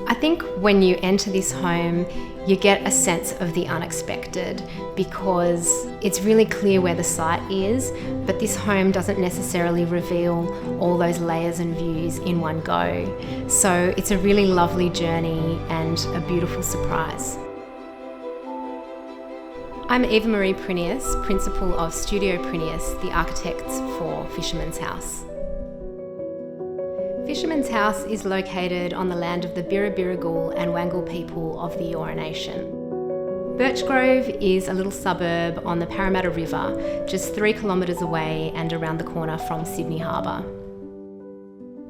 I think when you enter this home, you get a sense of the unexpected because it's really clear where the site is, but this home doesn't necessarily reveal all those layers and views in one go. So it's a really lovely journey and a beautiful surprise. I'm Eva Marie Prineas, Principal of Studio Prineas, the architects for Fisherman's House. Fisherman's House is located on the land of the Birrabirragal and Wangal people of the Eora Nation. Birchgrove is a little suburb on the Parramatta River, just 3 kilometres away and around the corner from Sydney Harbour.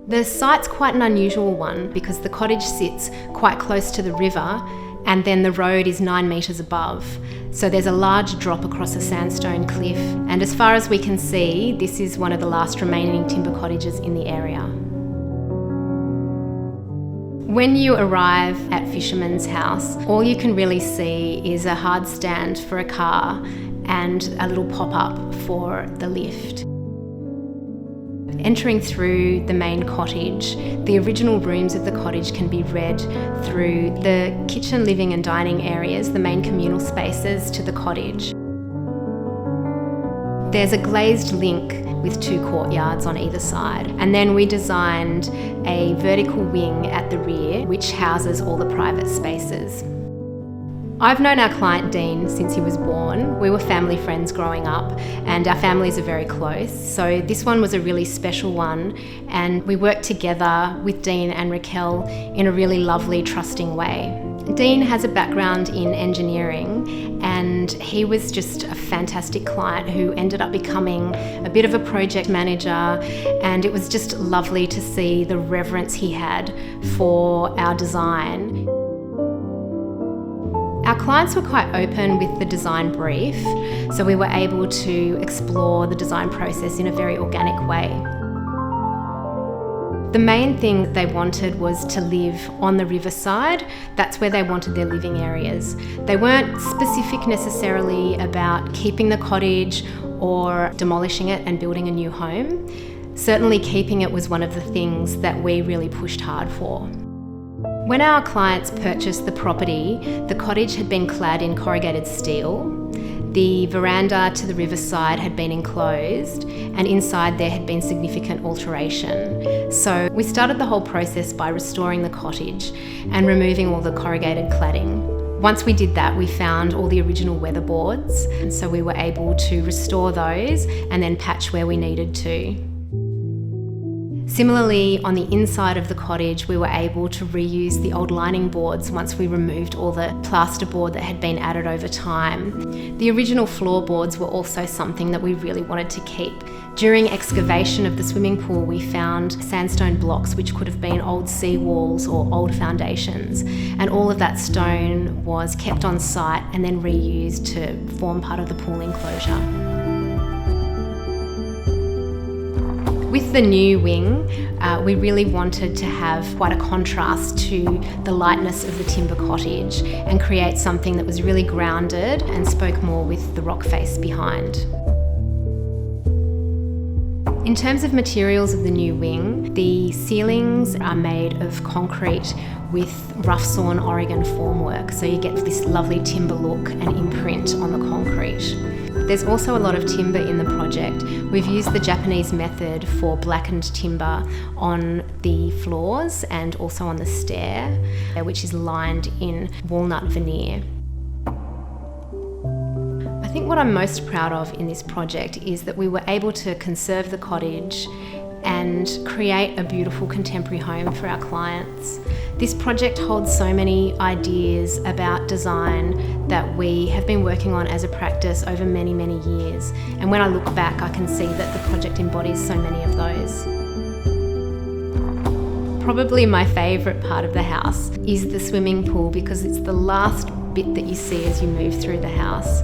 The site's quite an unusual one because the cottage sits quite close to the river and then the road is 9 metres above. So there's a large drop across a sandstone cliff, and as far as we can see, this is one of the last remaining timber cottages in the area. When you arrive at Fisherman's House, all you can really see is a hard stand for a car and a little pop-up for the lift. Entering through the main cottage, the original rooms of the cottage can be read through the kitchen, living and dining areas, the main communal spaces, to the cottage. There's a glazed link with 2 courtyards on either side, and then we designed a vertical wing at the rear which houses all the private spaces. I've known our client Dean since he was born. We were family friends growing up and our families are very close, so this one was a really special one, and we worked together with Dean and Raquel in a really lovely, trusting way. Dean has a background in engineering and he was just a fantastic client who ended up becoming a bit of a project manager, and it was just lovely to see the reverence he had for our design. Our clients were quite open with the design brief, so we were able to explore the design process in a very organic way. The main thing they wanted was to live on the riverside. That's where they wanted their living areas. They weren't specific necessarily about keeping the cottage or demolishing it and building a new home. Certainly keeping it was one of the things that we really pushed hard for. When our clients purchased the property, the cottage had been clad in corrugated steel. The veranda to the riverside had been enclosed, and inside there had been significant alteration. So we started the whole process by restoring the cottage and removing all the corrugated cladding. Once we did that, we found all the original weatherboards, and so we were able to restore those and then patch where we needed to. Similarly, on the inside of the cottage, we were able to reuse the old lining boards once we removed all the plasterboard that had been added over time. The original floorboards were also something that we really wanted to keep. During excavation of the swimming pool, we found sandstone blocks which could have been old sea walls or old foundations, and all of that stone was kept on site and then reused to form part of the pool enclosure. With the new wing, we really wanted to have quite a contrast to the lightness of the timber cottage and create something that was really grounded and spoke more with the rock face behind. In terms of materials of the new wing, the ceilings are made of concrete with rough sawn Oregon formwork, so you get this lovely timber look and imprint on the concrete. There's also a lot of timber in the project. We've used the Japanese method for blackened timber on the floors and also on the stair, which is lined in walnut veneer. I think what I'm most proud of in this project is that we were able to conserve the cottage and create a beautiful contemporary home for our clients. This project holds so many ideas about design that we have been working on as a practice over many, many years. And when I look back, I can see that the project embodies so many of those. Probably my favourite part of the house is the swimming pool because it's the last bit that you see as you move through the house,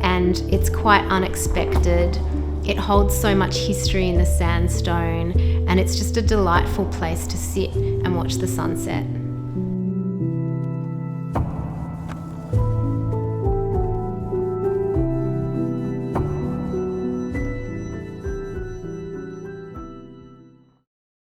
and it's quite unexpected. It holds so much history in the sandstone, and it's just a delightful place to sit and watch the sunset.